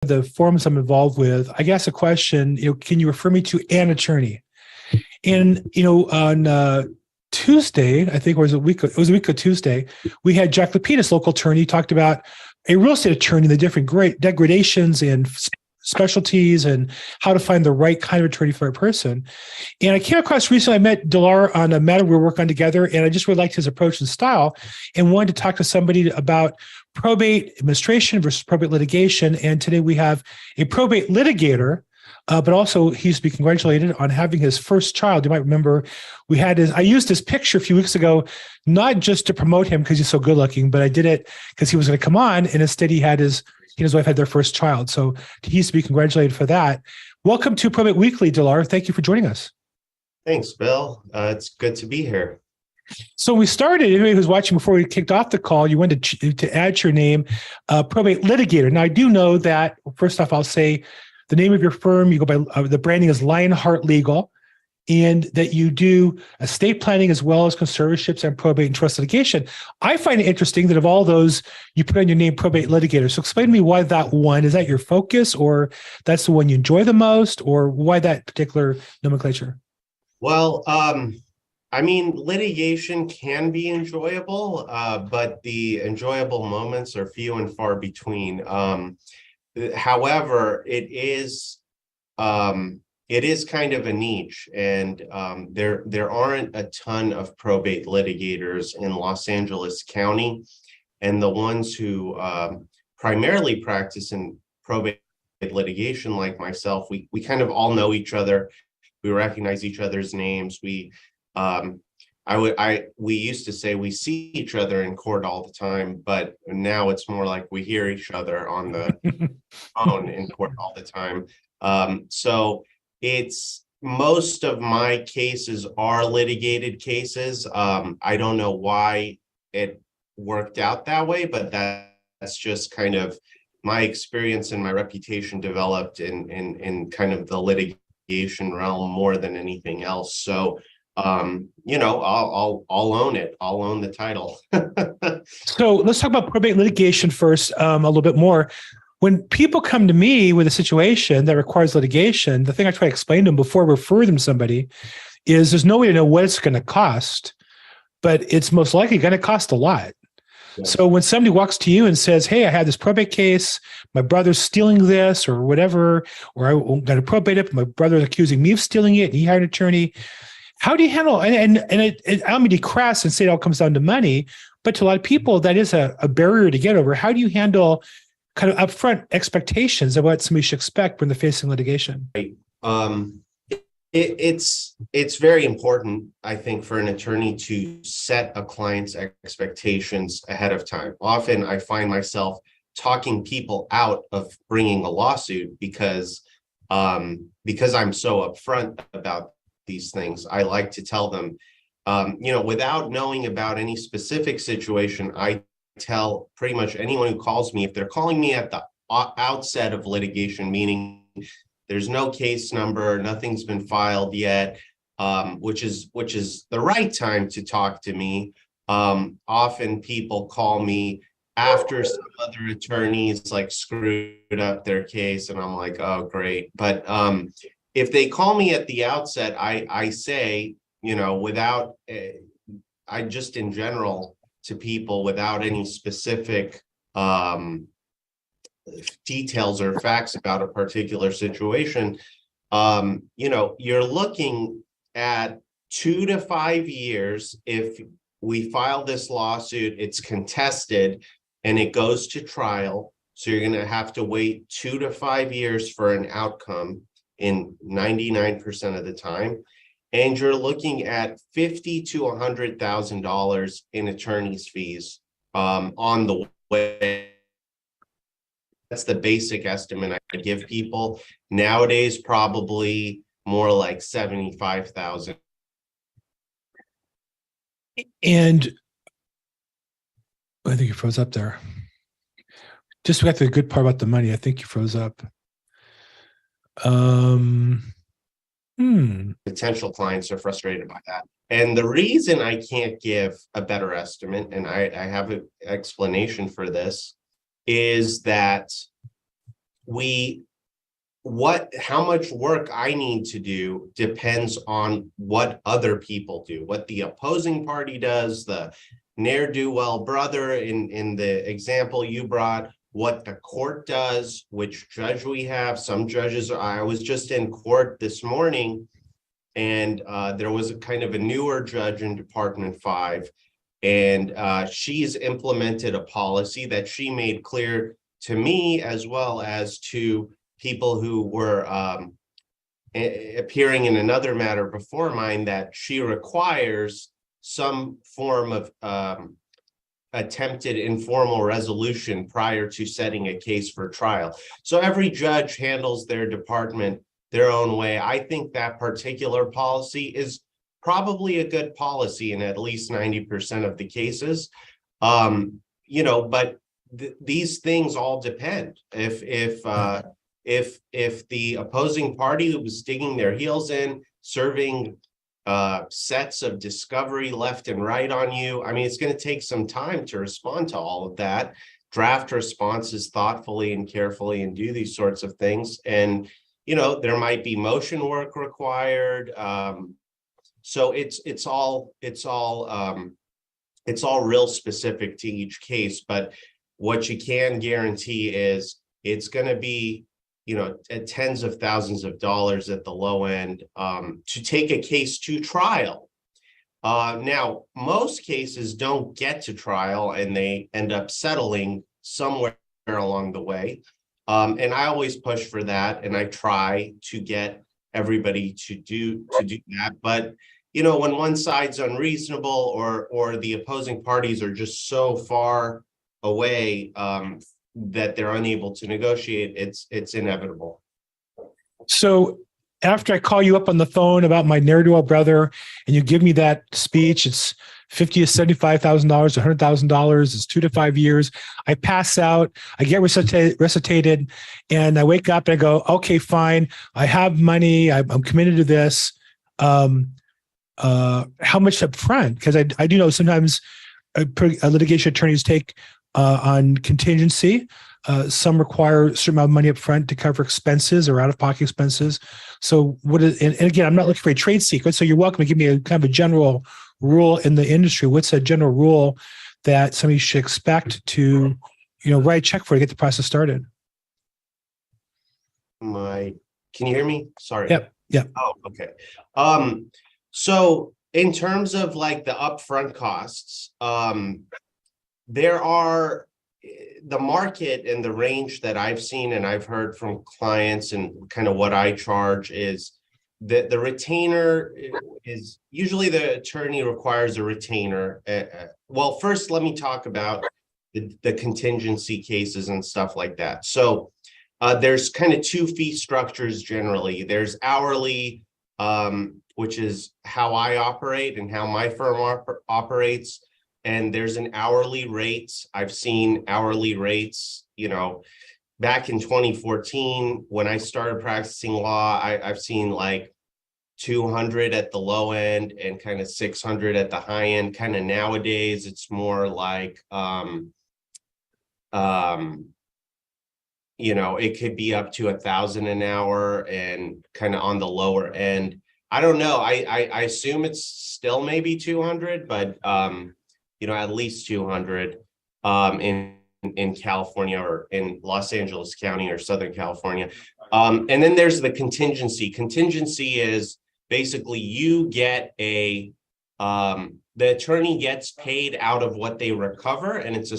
the forums I'm involved with, I guess a question, can you refer me to an attorney? And, on Tuesday, I think it was a week of Tuesday, we had Jack Lapidus, local attorney, talked about a real estate attorney, the different great degradations and specialties and how to find the right kind of attorney for a person. And I came across recently, I met Dilair on a matter we were working on together, and I just really liked his approach and style and wanted to talk to somebody about probate administration versus probate litigation. And today we have a probate litigator, but also he's to be congratulated on having his first child. You might remember I used his picture a few weeks ago, not just to promote him because he's so good looking, but I did it because he was going to come on, and instead he and his wife had their first child. So he's to be congratulated for that. Welcome to Probate Weekly, Dilair. Thank you for joining us. Thanks, Bill. It's good to be here. So we started, anybody who's watching before we kicked off the call, you wanted to add your name, probate litigator. Now, I do know that, first off, I'll say the name of your firm, you go by, the branding is Lionheart Legal, and that you do estate planning as well as conservatorships and probate and trust litigation. I find it interesting that of all those, you put on your name probate litigator. So explain to me why that one, is that your focus, or that's the one you enjoy the most, or why that particular nomenclature? Well, litigation can be enjoyable, but the enjoyable moments are few and far between. However, it is kind of a niche, and there aren't a ton of probate litigators in Los Angeles County, and the ones who primarily practice in probate litigation, like myself, we kind of all know each other. We recognize each other's names. We used to say we see each other in court all the time, but now it's more like we hear each other on the phone in court all the time. So it's, most of my cases are litigated cases. I don't know why it worked out that way, but that's just kind of my experience, and my reputation developed in kind of the litigation realm more than anything else. So I'll own it. I'll own the title. So let's talk about probate litigation first, a little bit more. When people come to me with a situation that requires litigation, the thing I try to explain to them before I refer them to somebody is there's no way to know what it's going to cost, but it's most likely going to cost a lot. Yeah. So when somebody walks to you and says, hey, I had this probate case, my brother's stealing this or whatever, or I'm going to probate it, but my brother's accusing me of stealing it, and he hired an attorney. How do you handle, and I don't mean to crass and say it all comes down to money, but to a lot of people, that is a barrier to get over. How do you handle kind of upfront expectations of what somebody should expect when they're facing litigation? Right. It's very important, I think, for an attorney to set a client's expectations ahead of time. Often I find myself talking people out of bringing a lawsuit because I'm so upfront about these things. I like to tell them, without knowing about any specific situation, I tell pretty much anyone who calls me, if they're calling me at the outset of litigation, meaning there's no case number, nothing's been filed yet, which is the right time to talk to me. Often people call me after some other attorneys like screwed up their case, and I'm like, oh, great. But if they call me at the outset, I say, I just in general to people, without any specific details or facts about a particular situation, you're looking at 2 to 5 years. If we file this lawsuit, it's contested and it goes to trial. So you're going to have to wait 2 to 5 years for an outcome in 99% of the time. And you're looking at $50,000 to $100,000 in attorney's fees on the way. That's the basic estimate I give people. Nowadays, probably more like 75,000. And I think you froze up there. Just got to the good part about the money. I think you froze up. Potential clients are frustrated by that. And the reason I can't give a better estimate, and I have an explanation for this, is that how much work I need to do depends on what other people do, what the opposing party does, the ne'er-do-well brother in the example you brought, what the court does, which judge we have. Some judges, I was just in court this morning, and there was a kind of a newer judge in Department 5, and she's implemented a policy that she made clear to me as well as to people who were appearing in another matter before mine, that she requires some form of attempted informal resolution prior to setting a case for trial. So every judge handles their department their own way. I think that particular policy is probably a good policy in at least 90% of the cases. But these things all depend. If the opposing party was digging their heels in, serving sets of discovery left and right on you, I mean, it's going to take some time to respond to all of that, draft responses thoughtfully and carefully, and do these sorts of things. And there might be motion work required. So it's all real specific to each case. But what you can guarantee is it's going to be, at tens of thousands of dollars at the low end to take a case to trial. Now, most cases don't get to trial and they end up settling somewhere along the way. And I always push for that, and I try to get everybody to do that. But when one side's unreasonable or the opposing parties are just so far away that they're unable to negotiate, it's inevitable. So after I call you up on the phone about my ne'er-do-well brother, and you give me that speech, it's $50,000 to $75,000, $100,000. It's 2 to 5 years. I pass out. I get resuscitated, and I wake up and I go, okay, fine. I have money. I'm committed to this. How much up front? Because I do know sometimes litigation attorneys take on contingency. Some require a certain amount of money up front to cover expenses or out-of-pocket expenses. So and again, I'm not looking for a trade secret, so you're welcome to give me a kind of a general rule in the industry. What's a general rule that somebody should expect to, write a check for to get the process started? Can you hear me? Sorry. Yep. Oh, okay. So in terms of like the upfront costs, there are the market and the range that I've seen and I've heard from clients, and kind of what I charge is that the retainer is usually the attorney requires a retainer. Well, first, let me talk about the contingency cases and stuff like that. So there's kind of two fee structures generally. There's hourly, which is how I operate and how my firm operates. And there's an hourly rate. I've seen hourly rates, back in 2014, when I started practicing law, I've seen like 200 at the low end and kind of 600 at the high end. Kind of nowadays, it's more like, it could be up to 1,000 an hour and kind of on the lower end. I don't know. I assume it's still maybe 200, but at least 200 in California or in Los Angeles County or Southern California. And then there's the contingency. Contingency is basically you get the attorney gets paid out of what they recover, and it's a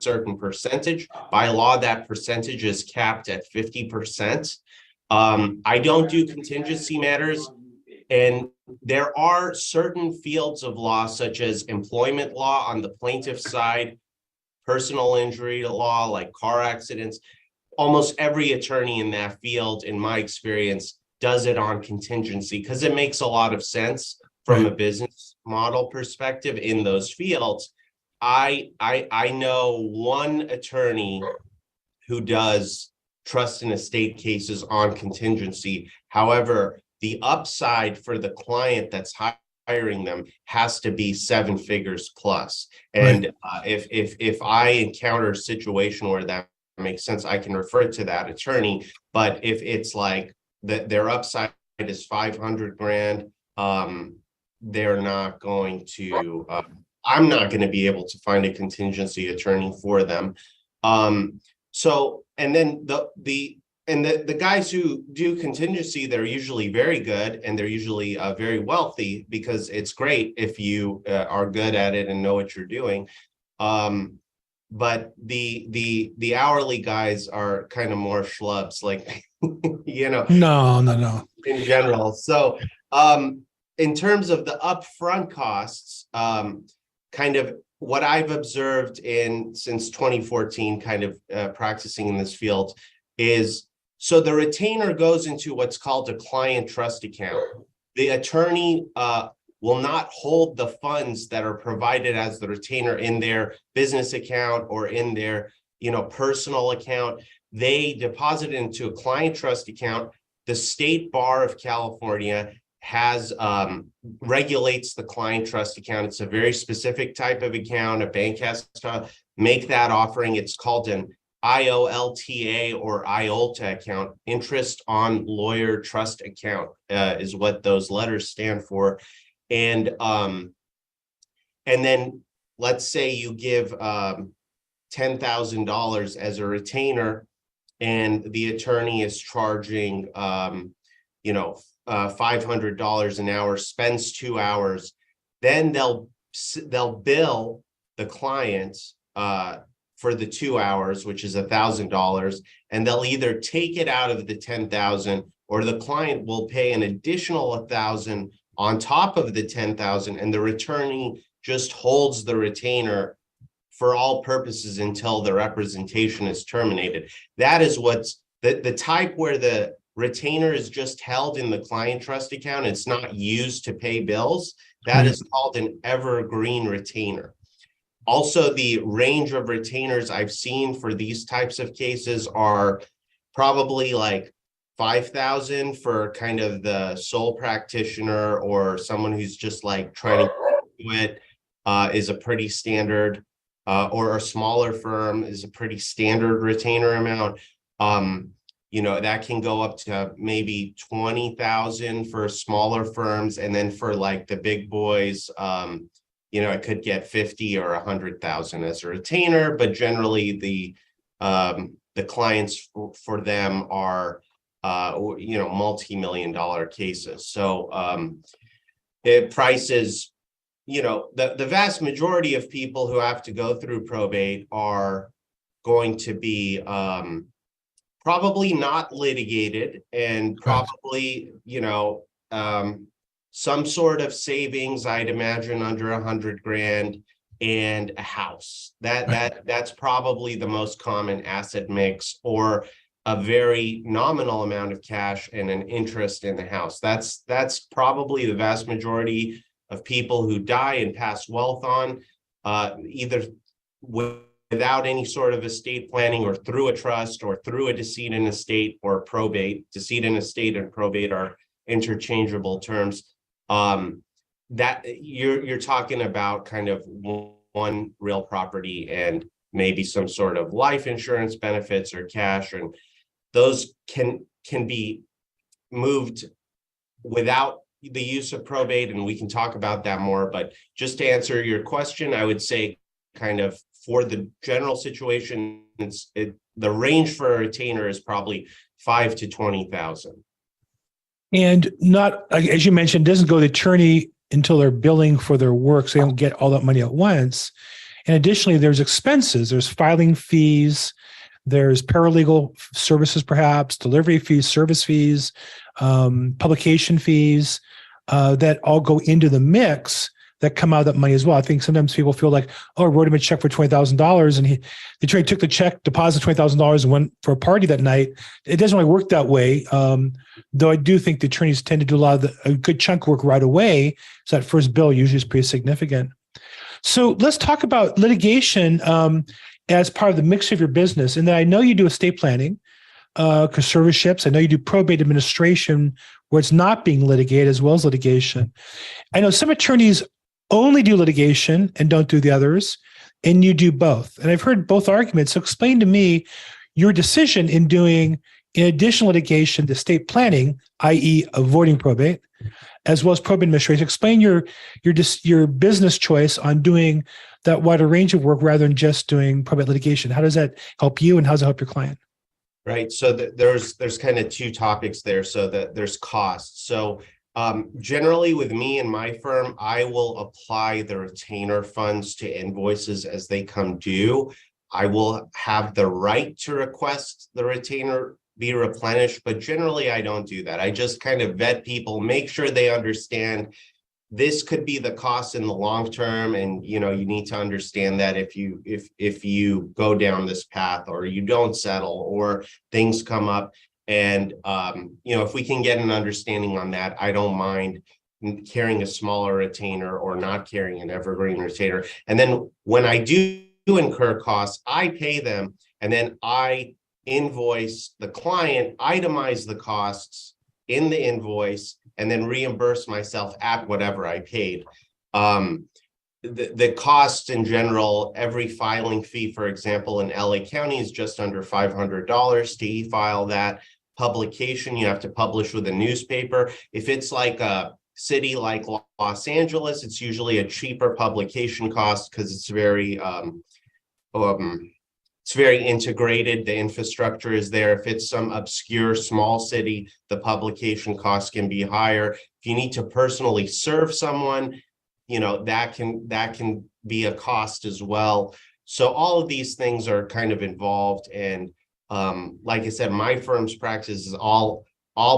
certain percentage. By law, that percentage is capped at 50%. I don't do contingency matters. And there are certain fields of law, such as employment law on the plaintiff side, personal injury law, like car accidents. Almost every attorney in that field, in my experience, does it on contingency because it makes a lot of sense from a business model perspective in those fields. I know one attorney who does trust and estate cases on contingency. However, the upside for the client that's hiring them has to be 7 figures plus. And if I encounter a situation where that makes sense, I can refer to that attorney. But if it's like their upside is 500 grand, they're not going to, I'm not going to be able to find a contingency attorney for them. So, and then the guys who do contingency, they're usually very good, and they're usually very wealthy, because it's great if you are good at it and know what you're doing. But the hourly guys are kind of more schlubs, like, you know, No. in general. So, in terms of the upfront costs, kind of what I've observed since 2014, kind of practicing in this field, is so the retainer goes into what's called a client trust account. The attorney will not hold the funds that are provided as the retainer in their business account or in their, personal account. They deposit it into a client trust account. The State Bar of California has regulates the client trust account. It's a very specific type of account. A bank has to make that offering. It's called an IOLTA or IOLTA account. Interest on lawyer trust account is what those letters stand for. And then let's say you give $10,000 as a retainer, and the attorney is charging $500 an hour, spends 2 hours, then they'll bill the client for the 2 hours, which is $1,000, and they'll either take it out of the 10,000, or the client will pay an additional 1,000 on top of the 10,000, and the attorney just holds the retainer for all purposes until the representation is terminated. That is what's the type where the retainer is just held in the client trust account. It's not used to pay bills. That is called an evergreen retainer. Also, the range of retainers I've seen for these types of cases are probably like 5,000 for kind of the sole practitioner, or someone who's just like trying to do it, is a pretty standard, or a smaller firm is a pretty standard retainer amount. That can go up to maybe 20,000 for smaller firms. And then for like the big boys, it could get 50 or 100,000 as a retainer, but generally the clients for them are, multi-million dollar cases. So it prices, the vast majority of people who have to go through probate are going to be probably not litigated, and probably, some sort of savings, I'd imagine under 100 grand, and a house. That's probably the most common asset mix, or a very nominal amount of cash and an interest in the house. That's probably the vast majority of people who die and pass wealth on, either without any sort of estate planning, or through a trust, or through a decedent in estate, or probate. Decedent in estate and probate are interchangeable terms. That you're talking about kind of one real property and maybe some sort of life insurance benefits or cash, and those can be moved without the use of probate, and we can talk about that more. But just to answer your question, I would say kind of for the general situation, the range for a retainer is probably 5,000 to 20,000. And not, as you mentioned, doesn't go to the attorney until they're billing for their work, so they don't get all that money at once. And additionally, there's expenses. There's filing fees. There's paralegal services, perhaps, delivery fees, service fees, publication fees, that all go into the mix that come out of that money as well. I think sometimes people feel like, I wrote him a check for $20,000, and the attorney took the check, deposited $20,000, and went for a party that night. It doesn't really work that way. Though I do think the attorneys tend to do a good chunk of work right away. So that first bill usually is pretty significant. So let's talk about litigation as part of the mix of your business. And then I know you do estate planning, conservatorships. I know you do probate administration where it's not being litigated, as well as litigation. I know some attorneys only do litigation and don't do the others, and you do both. And I've heard both arguments. So explain to me your decision in doing, in addition to litigation, the estate planning, i.e. avoiding probate, as well as probate administration. Explain your business choice on doing that wider range of work rather than just doing probate litigation. How does that help you, and how does it help your client? Right. So there's kind of two topics there. So that there's costs. So generally with me and my firm, I will apply the retainer funds to invoices as they come due. I will have the right to request the retainer be replenished, but generally I don't do that. I just kind of vet people, make sure they understand this could be the cost in the long term. And, you need to understand that if you go down this path, or you don't settle, or things come up, and, if we can get an understanding on that, I don't mind carrying a smaller retainer or not carrying an evergreen retainer. And then when I do incur costs, I pay them, and then I invoice the client, itemize the costs in the invoice, and then reimburse myself at whatever I paid. The cost in general, every filing fee, for example, in LA County is just under $500 to e-file that. Publication, you have to publish with a newspaper. If it's like a city like Los Angeles, it's usually a cheaper publication cost because it's very integrated. The infrastructure is there. If it's some obscure small city, the publication costs can be higher. If you need to personally serve someone, that can be a cost as well. So all of these things are kind of involved. And like I said, my firm's practice is I'll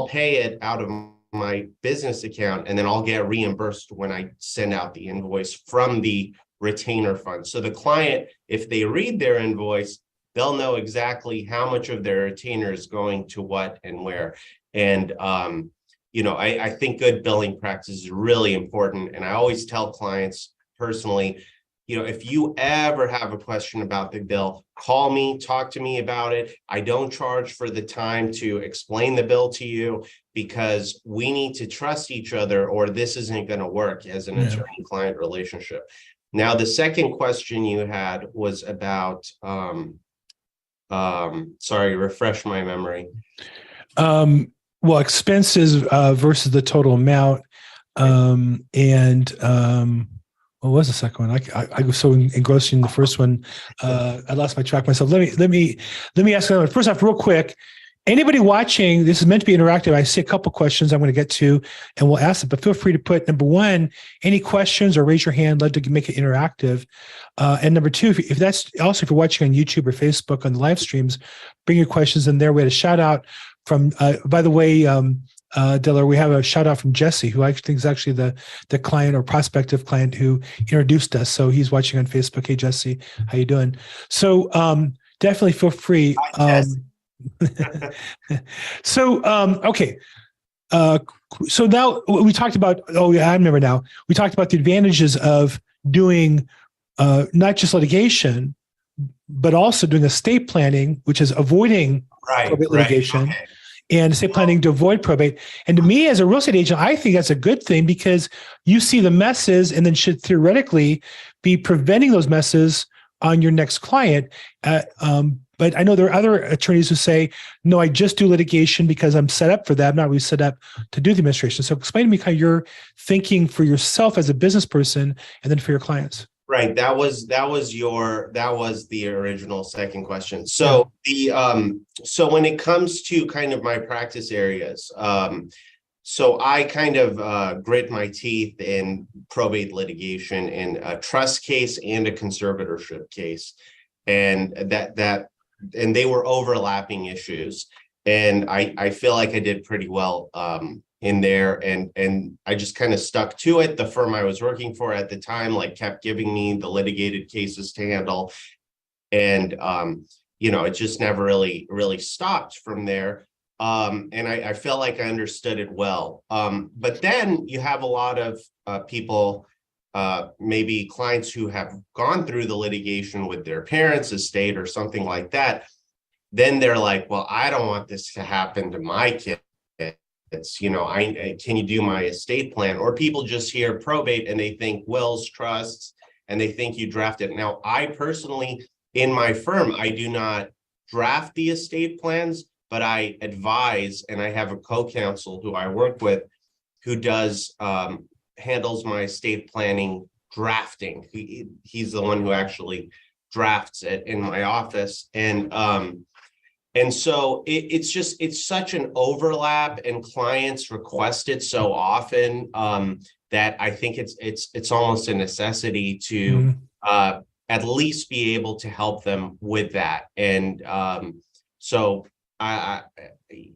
pay it out of my business account, and then I'll get reimbursed when I send out the invoice from the retainer fund. So the client, if they read their invoice, they'll know exactly how much of their retainer is going to what and where. And, I think good billing practice is really important. And I always tell clients personally, if you ever have a question about the bill, call me, talk to me about it. I don't charge for the time to explain the bill to you, because we need to trust each other, or this isn't going to work as an attorney-client relationship. Now, the second question you had was about, sorry, refresh my memory. Well, expenses versus the total amount. What was the second one? I was so engrossed in the first one, I lost my track myself. Let me ask another one. First off, real quick, anybody watching, this is meant to be interactive. I see a couple questions I'm going to get to, and we'll ask them, but feel free to put, number one, any questions, or raise your hand. Love to make it interactive. And number two, if that's also, if you're watching on YouTube or Facebook on the live streams, bring your questions in there. We had a shout out from, by the way, Dilair, we have a shout out from Jesse, who I think is actually the client or prospective client who introduced us. So he's watching on Facebook. Hey, Jesse, how you doing? So definitely feel free. Okay. So now we talked about, I remember now, we talked about the advantages of doing not just litigation, but also doing estate planning, which is avoiding probate litigation. Okay. And estate planning to avoid probate. And to me, as a real estate agent, I think that's a good thing, because you see the messes and then should theoretically be preventing those messes on your next client. But I know there are other attorneys who say, no, I just do litigation because I'm set up for that. I'm not really set up to do the administration. So explain to me kind of your thinking for yourself as a business person, and then for your clients. Right. That was the original second question. So so when it comes to kind of my practice areas, so I kind of grit my teeth in probate litigation, in a trust case and a conservatorship case, and and they were overlapping issues, and I feel like I did pretty well in there, and I just kind of stuck to it. The firm I was working for at the time kept giving me the litigated cases to handle, and it just never really stopped from there. And I felt like I understood it well. But then you have a lot of people, maybe clients who have gone through the litigation with their parents' estate or something like that. Then they're like, well, I don't want this to happen to my kid. Can you do my estate plan? Or people just hear probate and they think wills, trusts, and they think you draft it. Now, I personally, in my firm, I do not draft the estate plans, but I advise, and I have a co-counsel who I work with who does handles my estate planning drafting. He's the one who actually drafts it in my office. And so it's such an overlap, and clients request it so often that I think it's almost a necessity to at least be able to help them with that. And so I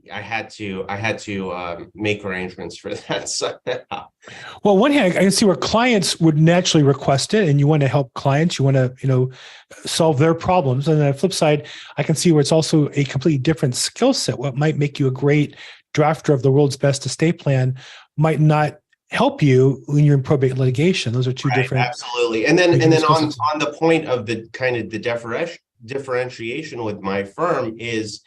had to make arrangements for that. So, well, one hand, I can see where clients would naturally request it, and you want to help clients. You want to, solve their problems. And on the flip side, I can see where it's also a completely different skill set. What might make you a great drafter of the world's best estate plan might not help you when you're in probate litigation. Those are two different. Absolutely. And then on the point of the kind of the differentiation with my firm is,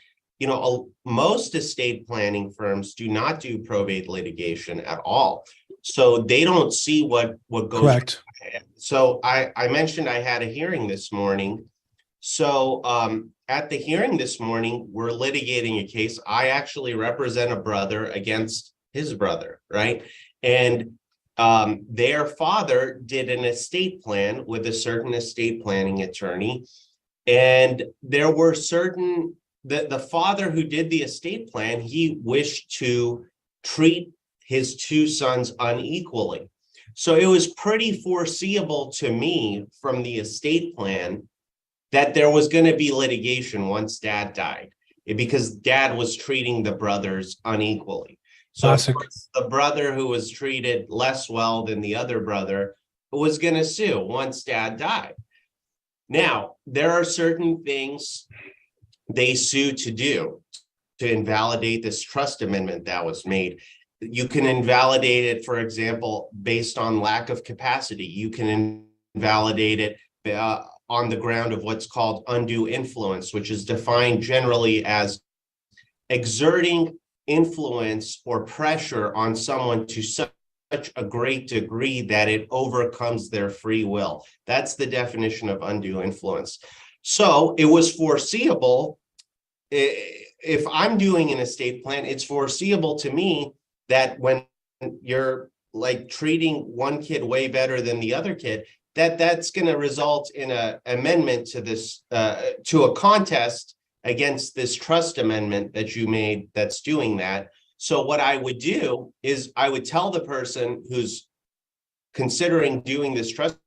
most estate planning firms do not do probate litigation at all. So they don't see what goes. Correct. So I mentioned I had a hearing this morning. So at the hearing this morning, we're litigating a case. I actually represent a brother against his brother, right? And their father did an estate plan with a certain estate planning attorney. And there were certain, the father who did the estate plan, he wished to treat his two sons unequally. So it was pretty foreseeable to me from the estate plan that there was going to be litigation once dad died, because dad was treating the brothers unequally. So the brother who was treated less well than the other brother was going to sue once dad died. Now, there are certain things they sue to do to invalidate this trust amendment that was made. You can invalidate it, for example, based on lack of capacity. You can invalidate it on the ground of what's called undue influence, which is defined generally as exerting influence or pressure on someone to such a great degree that it overcomes their free will. That's the definition of undue influence. So it was foreseeable. If I'm doing an estate plan, it's foreseeable to me that when you're like treating one kid way better than the other kid, that's going to result in an amendment to this, to a contest against this trust amendment that you made that's doing that. So what I would do is I would tell the person who's considering doing this trust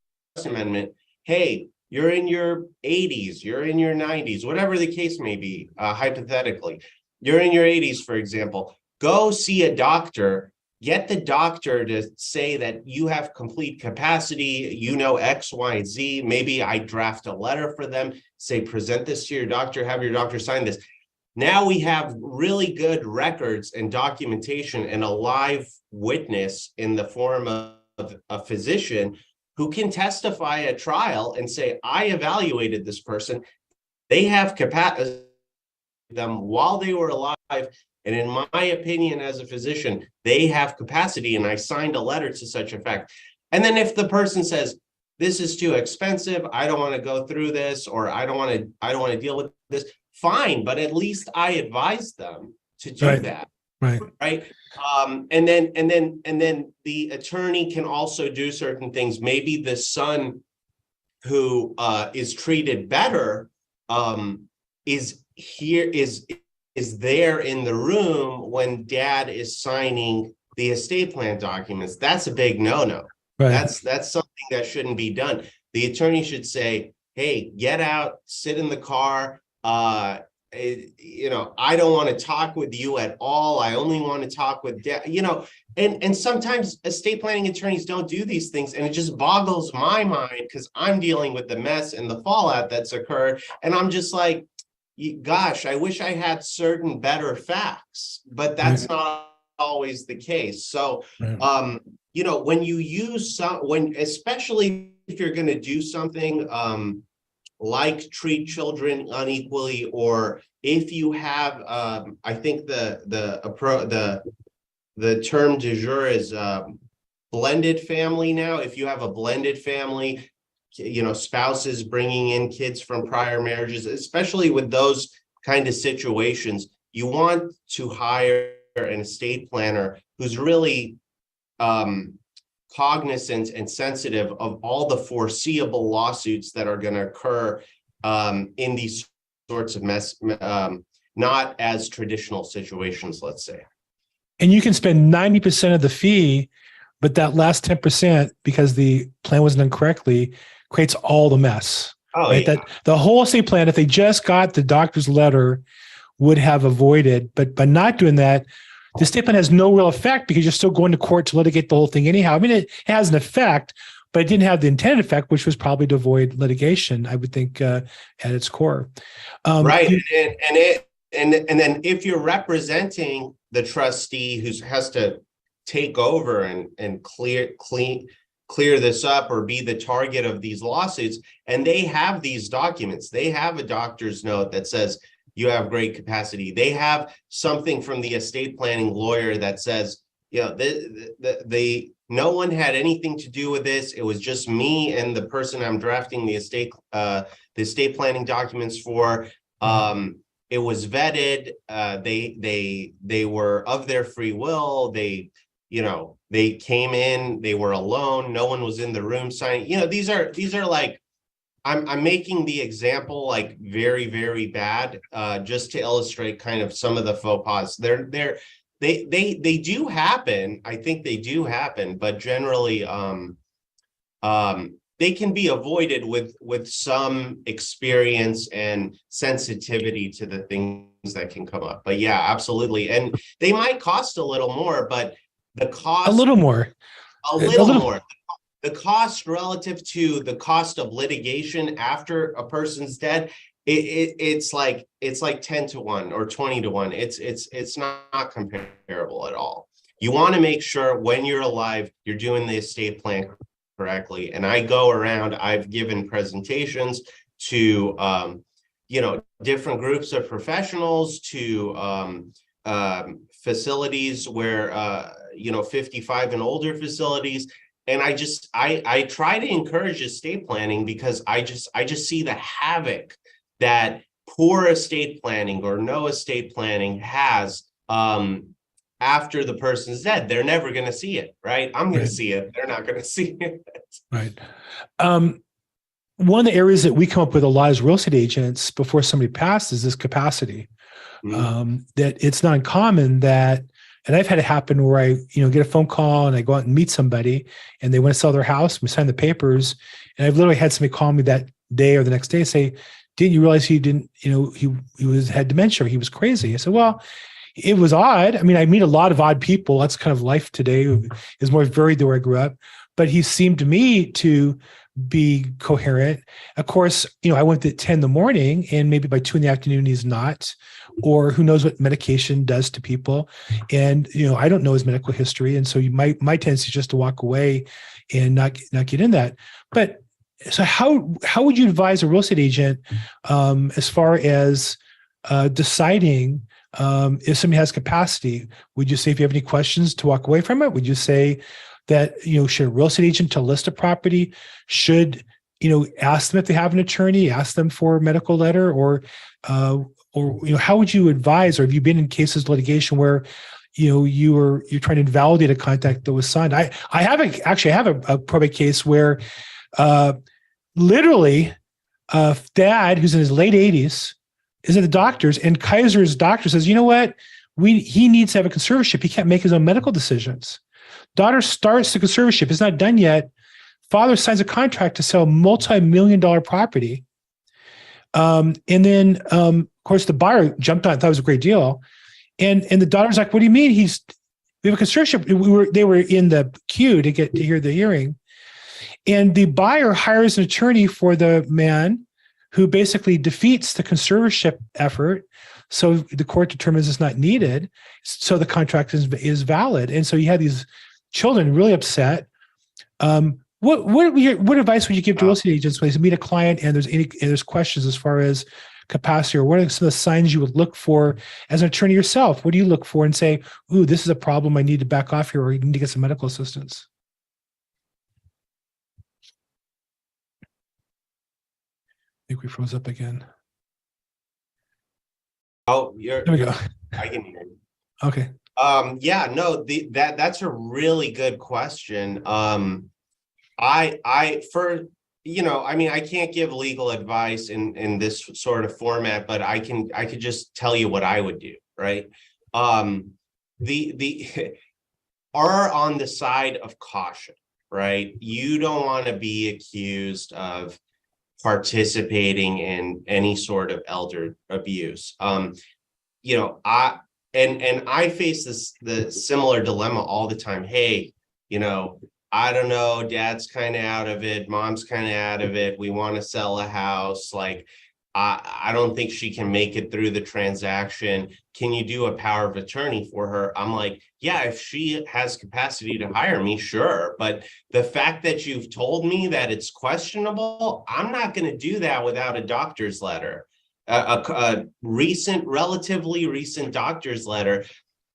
amendment, hey, you're in your 80s, you're in your 90s, whatever the case may be, hypothetically, you're in your 80s, for example, go see a doctor, get the doctor to say that you have complete capacity, X, Y, Z. Maybe I draft a letter for them, say, present this to your doctor, have your doctor sign this. Now we have really good records and documentation and a live witness in the form of a physician who can testify at trial and say, I evaluated this person. They have capacity them while they were alive. And in my opinion, as a physician, they have capacity. And I signed a letter to such effect. And then if the person says, this is too expensive, I don't want to go through this, or I don't want to deal with this, fine. But at least I advised them to do that. Right. And then the attorney can also do certain things. Maybe the son who is treated better is there in the room when dad is signing the estate plan documents. That's a big no-no. That's something that shouldn't be done. The attorney should say, hey, get out, sit in the car. I don't want to talk with you at all. I only want to talk with dad, and sometimes estate planning attorneys don't do these things. And it just boggles my mind because I'm dealing with the mess and the fallout that's occurred. And I'm just like, gosh, I wish I had certain better facts, but that's not always the case. So, when you use especially if you're going to do something like treat children unequally, or if you have, I think the term du jour is blended family now. If you have a blended family, spouses bringing in kids from prior marriages, especially with those kind of situations, you want to hire an estate planner who's really cognizant and sensitive of all the foreseeable lawsuits that are going to occur in these sorts of not as traditional situations, let's say. And you can spend 90% of the fee, but that last 10%, because the plan wasn't done correctly, creates all the mess. Oh, right? yeah. That the whole estate plan, if they just got the doctor's letter, would have avoided. But by not doing that, the estate plan has no real effect because you're still going to court to litigate the whole thing anyhow. I mean, it has an effect, but it didn't have the intended effect, which was probably to avoid litigation, I would think, at its core. Right. And then if you're representing the trustee who has to take over and clear this up or be the target of these lawsuits, and they have these documents, they have a doctor's note that says you have great capacity, they have something from the estate planning lawyer that says, you know, no one had anything to do with this, it was just me and the person I'm drafting the estate planning documents for. It was vetted. They were of their free will. They came in, they were alone. No one was in the room signing. You know, these are like, I'm making the example like very, very bad, just to illustrate kind of some of the faux pas. They do happen. I think they do happen, but generally, they can be avoided with some experience and sensitivity to the things that can come up. But yeah, absolutely. And they might cost a little more, but the cost, a little more. The cost relative to the cost of litigation after a person's dead, it's like 10 to 1 or 20 to 1. It's not comparable at all. You want to make sure when you're alive, you're doing the estate plan correctly. And I go around, I've given presentations to different groups of professionals, to facilities where 55 and older facilities. And I try to encourage estate planning because I just see the havoc that poor estate planning or no estate planning has after the person's dead. They're never going to see it, right? I'm going to see it. They're not going to see it. Right. One of the areas that we come up with a lot as real estate agents before somebody passes is this capacity. That it's not uncommon that, and I've had it happen where I, get a phone call and I go out and meet somebody and they want to sell their house. We sign the papers, and I've literally had somebody call me that day or the next day and say, "Didn't you realize he didn't? He had dementia. Or he was crazy." I said, "Well, it was odd. I mean, I meet a lot of odd people. That's kind of life today. Is more varied than where I grew up, but he seemed to me to be coherent. Of course, I went at 10 in the morning and maybe by 2 in the afternoon, he's not, or who knows what medication does to people. And, I don't know his medical history. And so my tendency is just to walk away and not get in that. But so how would you advise a real estate agent as far as deciding if somebody has capacity? Would you say if you have any questions to walk away from it? Would you say that, should a real estate agent to list a property should, ask them if they have an attorney, ask them for a medical letter, or how would you advise, or have you been in cases of litigation where, you're trying to invalidate a contract that was signed? I have a probate case where literally dad, who's in his late 80s, is at the doctor's, and Kaiser's doctor says, "You know what? He needs to have a conservatorship. He can't make his own medical decisions." Daughter starts the conservatorship. It's not done yet. Father signs a contract to sell a multi-million-dollar property. And then, of course, the buyer jumped on it, thought it was a great deal. And the daughter's like, "What do you mean? We have a conservatorship." They were in the queue to hear the hearing. And the buyer hires an attorney for the man who basically defeats the conservatorship effort. So the court determines it's not needed. So the contract is valid. And so you had these children really upset. What advice would you give to real estate agents when they meet a client and there's questions as far as capacity, or what are some of the signs you would look for as an attorney yourself? What do you look for and say, "Ooh, this is a problem. I need to back off here, or you need to get some medical assistance"? I think we froze up again. Oh, There we go. I can hear you. Okay. Yeah, no, that's a really good question. For, I mean, I can't give legal advice in this sort of format, but I could just tell you what I would do, right? The are on the side of caution, right? You don't want to be accused of participating in any sort of elder abuse. I and I face the similar dilemma all the time. Hey, you know, I don't know, dad's kind of out of it, mom's kind of out of it. We want to sell a house. Like, I don't think she can make it through the transaction. Can you do a power of attorney for her? I'm like, yeah, if she has capacity to hire me, sure. But the fact that you've told me that it's questionable, I'm not going to do that without a doctor's letter. A relatively recent doctor's letter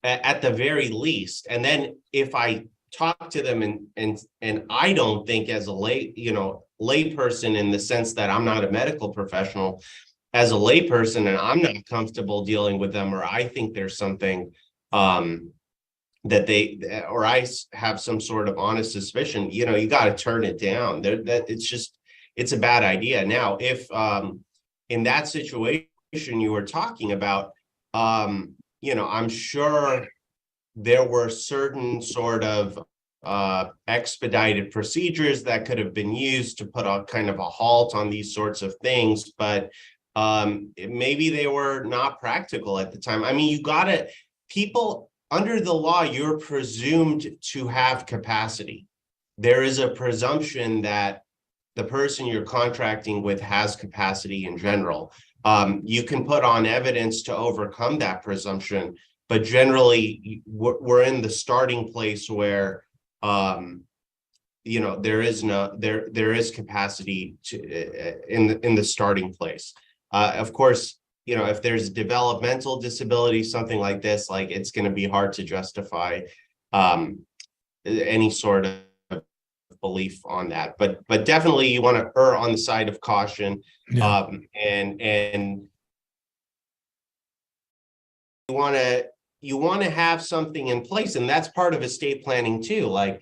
at the very least. And then if I talk to them and I don't think as a lay person, in the sense that I'm not a medical professional, as a layperson, and I'm not comfortable dealing with them, or I think there's something or I have some sort of honest suspicion, you got to turn it down. It's a bad idea. Now, if in that situation you were talking about, I'm sure there were certain sort of expedited procedures that could have been used to put a kind of a halt on these sorts of things, but maybe they were not practical at the time. I mean, people under the law, you're presumed to have capacity. There is a presumption that the person you're contracting with has capacity in general. You can put on evidence to overcome that presumption, but generally we're in the starting place where there is capacity in the starting place. Of course, if there's developmental disability, something like this, like, it's going to be hard to justify any sort of belief on that, but definitely you want to err on the side of caution. Yeah. And you want to have something in place, and that's part of estate planning too. Like,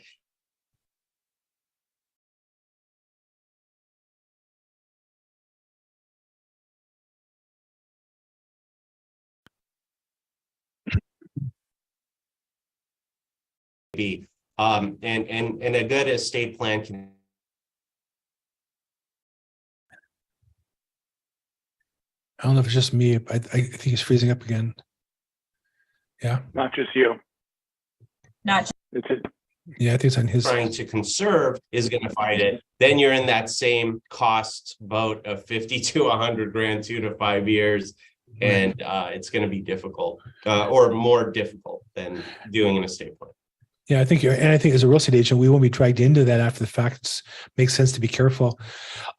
be and a good estate plan can. I don't know if it's just me. I think he's freezing up again. Yeah. Not just you. Not It's it. Yeah, I think it's on his. Trying to conserve is going to fight it. Then you're in that same cost boat of 50 to 100 grand, 2 to 5 years. And it's going to be difficult or more difficult than doing an estate plan. Yeah, I think as a real estate agent, we won't be dragged into that after the fact. It makes sense to be careful.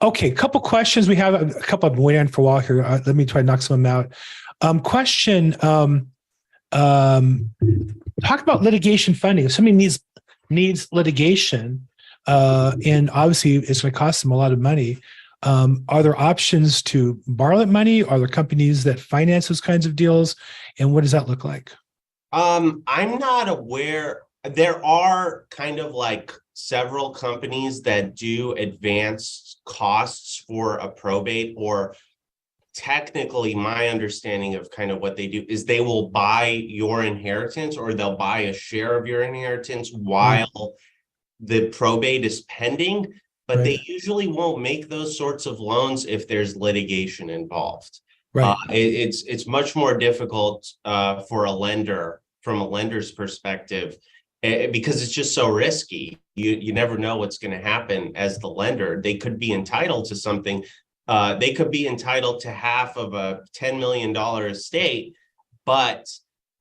Okay, a couple questions. We have a couple I've been waiting on for a while here. Let me try to knock some of them out. Question, talk about litigation funding. If somebody needs litigation, and obviously it's going to cost them a lot of money, are there options to borrow that money? Are there companies that finance those kinds of deals? And what does that look like? I'm not aware. There are kind of like several companies that do advanced costs for a probate, or technically my understanding of kind of what they do is they will buy your inheritance, or they'll buy a share of your inheritance while the probate is pending, but they usually won't make those sorts of loans if there's litigation involved. Right. It's much more difficult for a lender, from a lender's perspective, because it's just so risky. You never know what's going to happen as the lender. They could be entitled to something. They could be entitled to half of a $10 million estate, but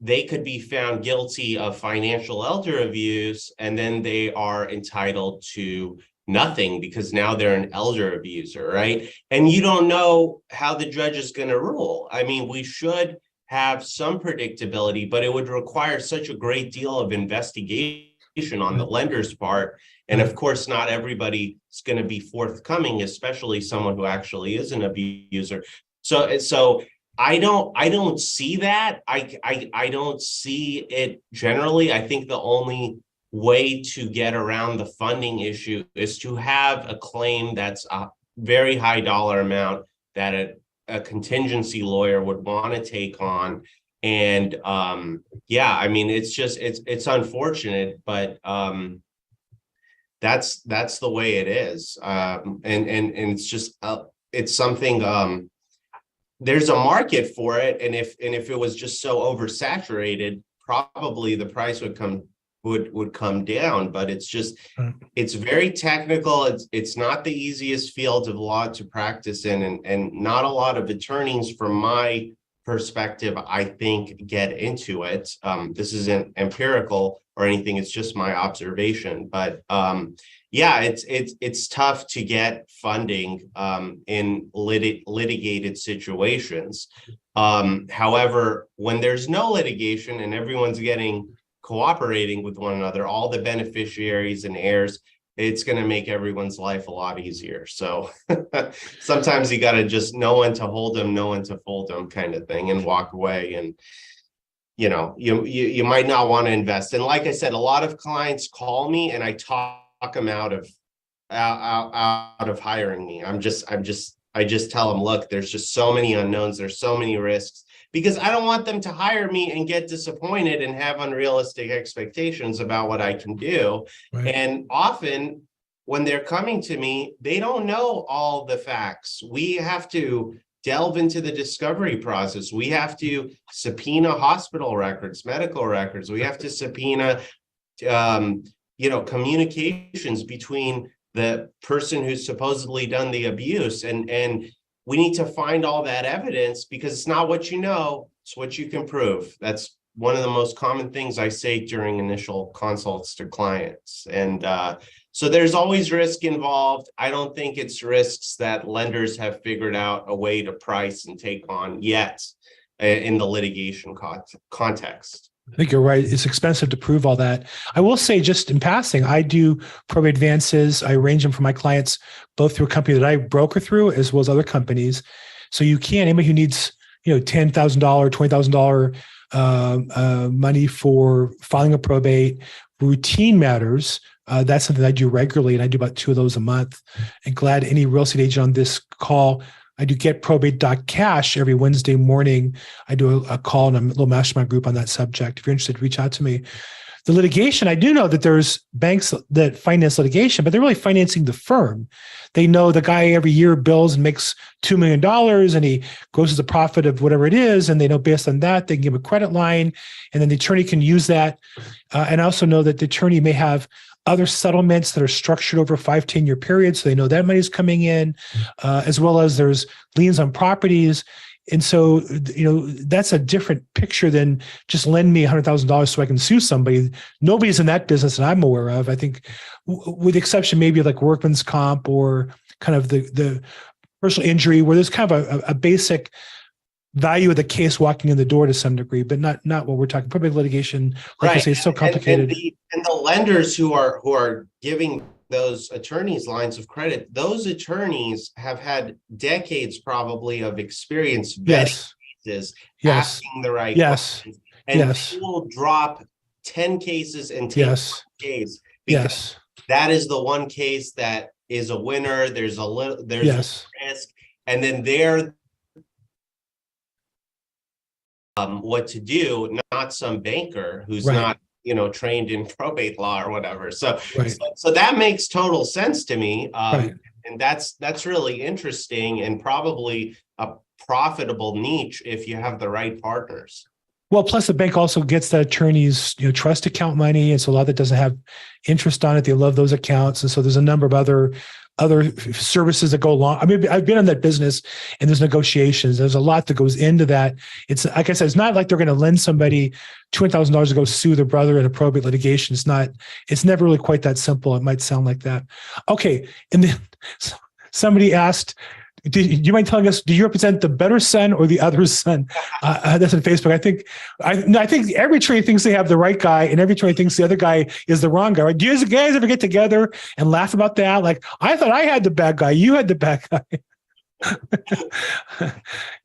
they could be found guilty of financial elder abuse, and then they are entitled to nothing because now they're an elder abuser, right? And you don't know how the judge is going to rule. I mean, we should have some predictability, but it would require such a great deal of investigation on the lender's part. And of course, not everybody is going to be forthcoming, especially someone who actually is an abuser. So I don't see that. I don't see it generally. I think the only way to get around the funding issue is to have a claim that's a very high dollar amount that a contingency lawyer would want to take on. And yeah, I mean, it's unfortunate, but that's the way it is. And it's just it's something there's a market for it, and if it was just so oversaturated, probably the price would come down. But it's just it's very technical. It's not the easiest field of law to practice in, and not a lot of attorneys, from my perspective, I think, get into it. This isn't empirical or anything, it's just my observation. But yeah, it's tough to get funding in litigated situations. However, when there's no litigation and everyone's cooperating with one another, all the beneficiaries and heirs, it's going to make everyone's life a lot easier. So sometimes you got to just know when to hold them, know when to fold them, kind of thing, and walk away. And you might not want to invest. And like I said, a lot of clients call me and I talk them out of hiring me. I just tell them, look, there's just so many unknowns, there's so many risks, because I don't want them to hire me and get disappointed and have unrealistic expectations about what I can do. Right. And often when they're coming to me, they don't know all the facts. We have to delve into the discovery process. We have to subpoena hospital records, medical records. We have to subpoena, communications between the person who's supposedly done the abuse. And we need to find all that evidence, because it's not what you know, it's what you can prove. That's one of the most common things I say during initial consults to clients. And so there's always risk involved. I don't think it's risks that lenders have figured out a way to price and take on yet in the litigation context. I think you're right. It's expensive to prove all that. I will say, just in passing, I do probate advances. I arrange them for my clients, both through a company that I broker through, as well as other companies. So anybody who needs, $10,000, $20,000 money for filing a probate, routine matters. That's something I do regularly, and I do about 2 of those a month. And glad any real estate agent on this call. I do getprobate.cash every Wednesday morning. I do a call and a little mastermind group on that subject. If you're interested, reach out to me. The litigation, I do know that there's banks that finance litigation, but they're really financing the firm. They know the guy every year bills and makes $2 million, and he grosses a profit of whatever it is. And they know based on that, they can give a credit line, and then the attorney can use that. And I also know that the attorney may have other settlements that are structured over a 5-10-year period, so they know that money's coming in, as well as there's liens on properties. And so, that's a different picture than just lend me $100,000 so I can sue somebody. Nobody's in that business that I'm aware of. I think, with the exception maybe of like workman's comp or kind of the personal injury, where there's kind of a basic value of the case walking in the door to some degree, but not what we're talking. Probate litigation, like I say, it's so complicated. And the lenders who are giving those attorneys lines of credit, those attorneys have had decades probably of experience vetting cases, asking the right questions, and they will drop 10 cases and take one case, because that is the one case that is a winner. There's a risk, and then they're what to do, not some banker who's not trained in probate law or whatever. So that makes total sense to me. And that's really interesting, and probably a profitable niche if you have the right partners. Well, plus the bank also gets the attorney's trust account money, and so a lot that doesn't have interest on it. They love those accounts, and so there's a number of other services that go along. I mean, I've been in that business, and there's negotiations. There's a lot that goes into that. It's like I said, it's not like they're going to lend somebody $200,000 to go sue their brother in a probate litigation. It's never really quite that simple. It might sound like that. Okay. And then somebody asked, do you mind telling us, do you represent the better son or the other son? That's on Facebook. I think every attorney thinks they have the right guy, and every attorney thinks the other guy is the wrong guy. Right? Do you guys ever get together and laugh about that? Like, I thought I had the bad guy. You had the bad guy.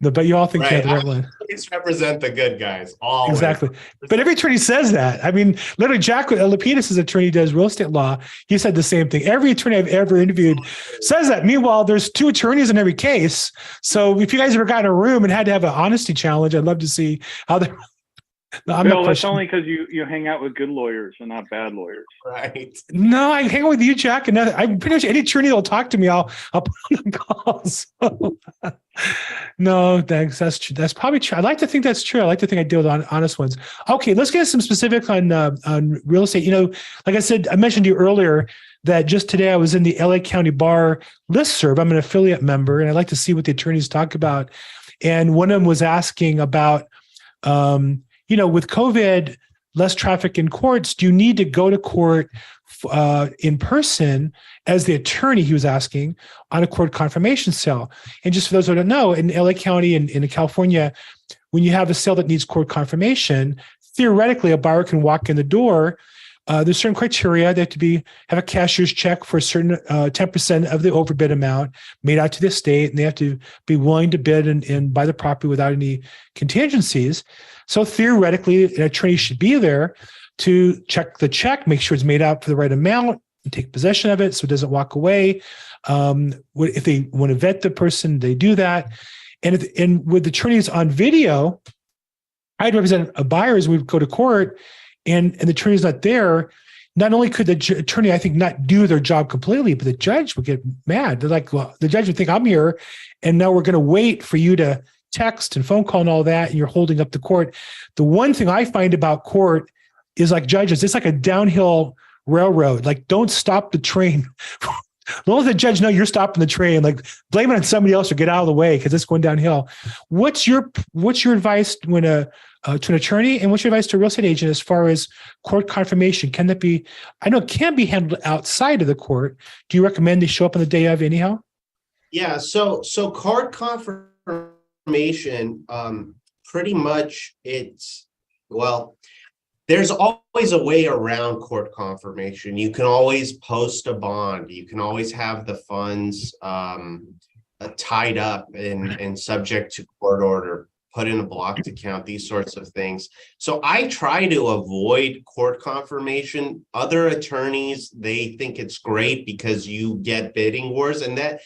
No, but you all think you have Right. the right one. Please represent the good guys. Always. Exactly. But every attorney says that. I mean, literally, Jack Lapidus' attorney does real estate law. He said the same thing. Every attorney I've ever interviewed says that. Meanwhile, there's 2 attorneys in every case. So if you guys ever got in a room and had to have an honesty challenge, I'd love to see how they. No, I'm Bill, not that's questioning. only because you hang out with good lawyers and not bad lawyers. Right. No, I hang out with you, Jack, and I'm pretty much any attorney that'll talk to me, I'll put on calls. No, thanks. That's true. That's probably true. I like to think that's true. I like to think I deal with honest ones. Okay, let's get some specifics on real estate. You know, like I said, I mentioned to you earlier that just today I was in the LA County Bar listserv. I'm an affiliate member, and I like to see what the attorneys talk about. And one of them was asking about, you know, with COVID, less traffic in courts, do you need to go to court in person as the attorney, he was asking, on a court confirmation sale? And just for those who don't know, in LA County and in California, when you have a sale that needs court confirmation, theoretically, a buyer can walk in the door. There's certain criteria. They have to have a cashier's check for a certain 10% of the overbid amount made out to the estate, and they have to be willing to bid and buy the property without any contingencies. So theoretically, an attorney should be there to check the check, make sure it's made out for the right amount, and take possession of it so it doesn't walk away. If they want to vet the person, they do that. And with attorneys on video, I'd represent a buyer as we would go to court, and the attorney's not there. Not only could the attorney, I think, not do their job completely, but the judge would get mad. They're like, well, the judge would think, I'm here, and now we're going to wait for you to text and phone call and all that, and you're holding up the court. The one thing I find about court is, like judges, it's like a downhill railroad. Like, don't stop the train. Don't let the judge know you're stopping the train. Like, blame it on somebody else or get out of the way because it's going downhill. What's your advice when to an attorney, and what's your advice to a real estate agent as far as court confirmation? Can that be? I know it can be handled outside of the court. Do you recommend they show up on the day of anyhow? Yeah. So court confirmation, pretty much there's always a way around court confirmation. You can always post a bond. You can always have the funds tied up and subject to court order, put in a blocked account, these sorts of things. So I try to avoid court confirmation. Other attorneys, they think it's great because you get bidding wars, and that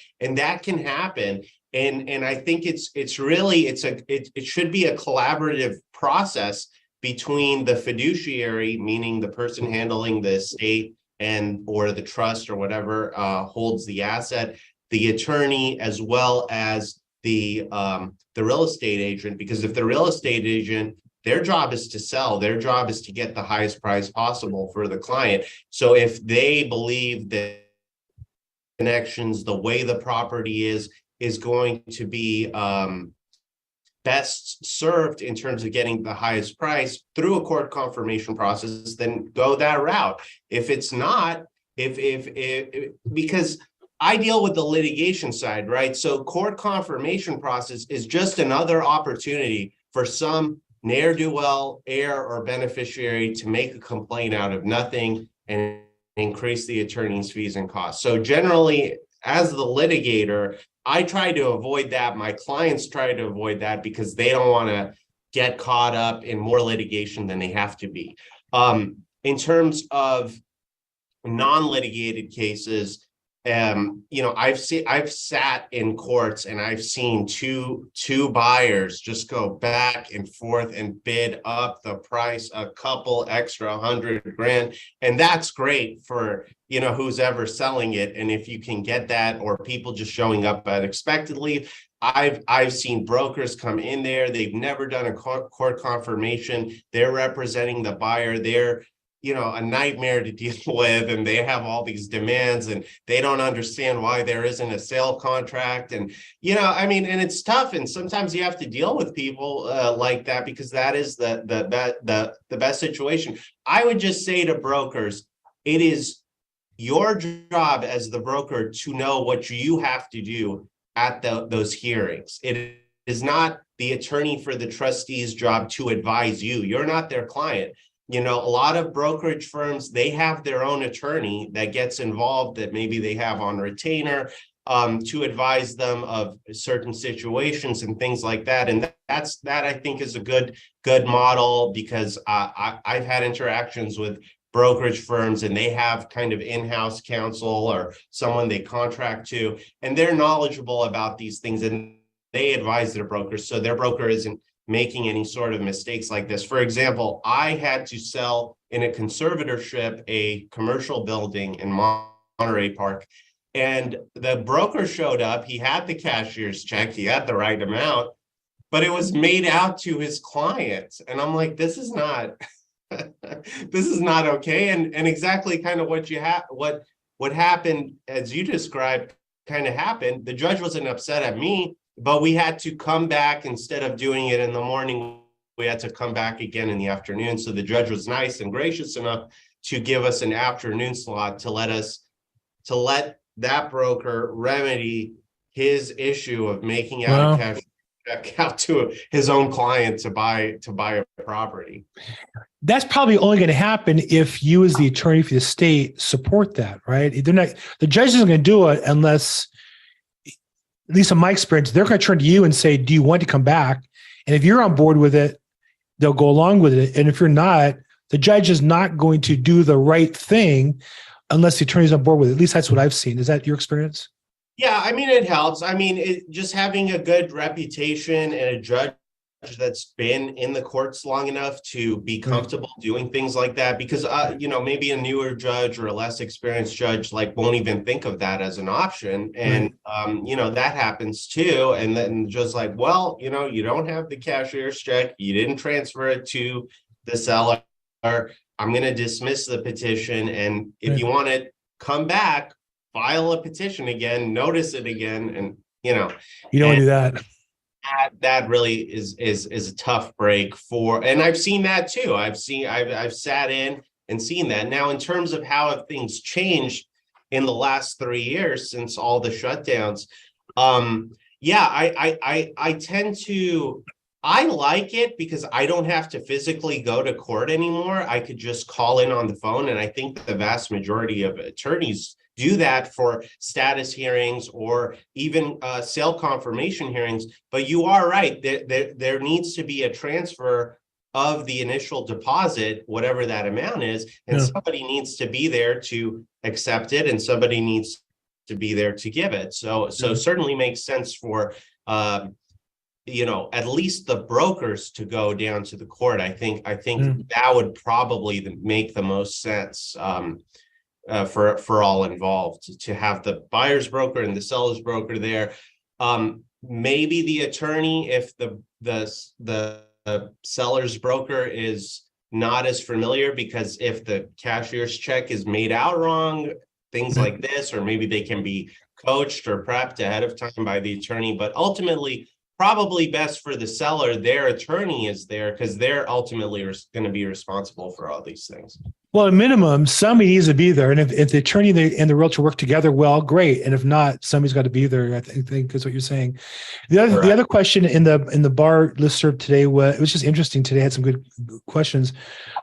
can happen. And I think it should be a collaborative process between the fiduciary, meaning the person handling the estate or the trust or whatever holds the asset, the attorney, as well as the real estate agent. Because if the real estate agent, their job is to sell, their job is to get the highest price possible for the client. So if they believe that connections, the way the property is going to be best served in terms of getting the highest price through a court confirmation process, then go that route. If it's not, because I deal with the litigation side, right? So court confirmation process is just another opportunity for some ne'er-do-well heir or beneficiary to make a complaint out of nothing and increase the attorney's fees and costs. So generally, as the litigator, I try to avoid that. My clients try to avoid that because they don't want to get caught up in more litigation than they have to be. In terms of non-litigated cases, I've sat in courts and I've seen two buyers just go back and forth and bid up the price a couple extra $100,000, and that's great for who's ever selling it. And if you can get that, or people just showing up unexpectedly, I've seen brokers come in there. They've never done a court confirmation. They're representing the buyer. They're a nightmare to deal with, and they have all these demands, and they don't understand why there isn't a sale contract. And and it's tough, and sometimes you have to deal with people like that, because that is the best situation. I would just say to brokers, it is your job as the broker to know what you have to do at those hearings. It is not the attorney for the trustee's job to advise you. You're not their client. A lot of brokerage firms, they have their own attorney that gets involved, that maybe they have on retainer. to advise them of certain situations and things like that. And that I think is a good model, because I've had interactions with brokerage firms, and they have kind of in-house counsel or someone they contract to, and they're knowledgeable about these things, and they advise their brokers, so their broker isn't making any sort of mistakes like this. For example, I had to sell in a conservatorship a commercial building in Monterey Park, and the broker showed up. He had the cashier's check, he had the right amount, but it was made out to his clients, and I'm like, this is not this is not okay. And exactly kind of what happened as you described kind of happened. The judge wasn't upset at me, but we had to come back. Instead of doing it in the morning, we had to come back again in the afternoon. So the judge was nice and gracious enough to give us an afternoon slot to let that broker remedy his issue of making out a cash check out to his own client to buy a property. That's probably only going to happen if you, as the attorney for the state, support that, right? The judge isn't going to do it unless, at least in my experience, they're going to turn to you and say, do you want to come back? And if you're on board with it, they'll go along with it. And if you're not, the judge is not going to do the right thing unless the attorney's on board with it. At least that's what I've seen. Is that your experience? Yeah, I mean, it helps. I mean, just having a good reputation and a judge that's been in the courts long enough to be comfortable doing things like that, because maybe a newer judge or a less experienced judge won't even think of that as an option, and that happens too. And then just you don't have the cashier's check, you didn't transfer it to the seller, I'm going to dismiss the petition, and if you want to come back, file a petition again, notice it again, and you don't do that. That really is a tough break for, and I've seen that too. I've sat in and seen that. Now, in terms of how have things changed in the last 3 years since all the shutdowns, I tend to, I like it because I don't have to physically go to court anymore. I could just call in on the phone, and I think the vast majority of attorneys do that for status hearings or even sale confirmation hearings. But you are right, there needs to be a transfer of the initial deposit, whatever that amount is, and somebody needs to be there to accept it, and somebody needs to be there to give it. So certainly makes sense for at least the brokers to go down to the court. I think that would probably make the most sense. For all involved, to have the buyer's broker and the seller's broker there. Maybe the attorney, if the seller's broker is not as familiar, because if the cashier's check is made out wrong, things like this, or maybe they can be coached or prepped ahead of time by the attorney. But ultimately, probably best for the seller, their attorney is there, because they're ultimately going to be responsible for all these things. Well, at minimum, somebody needs to be there. And if the attorney and the realtor work together, well, great. And if not, somebody's got to be there, I think is what you're saying. The other question in the bar listserv today, it was just interesting today, had some good questions,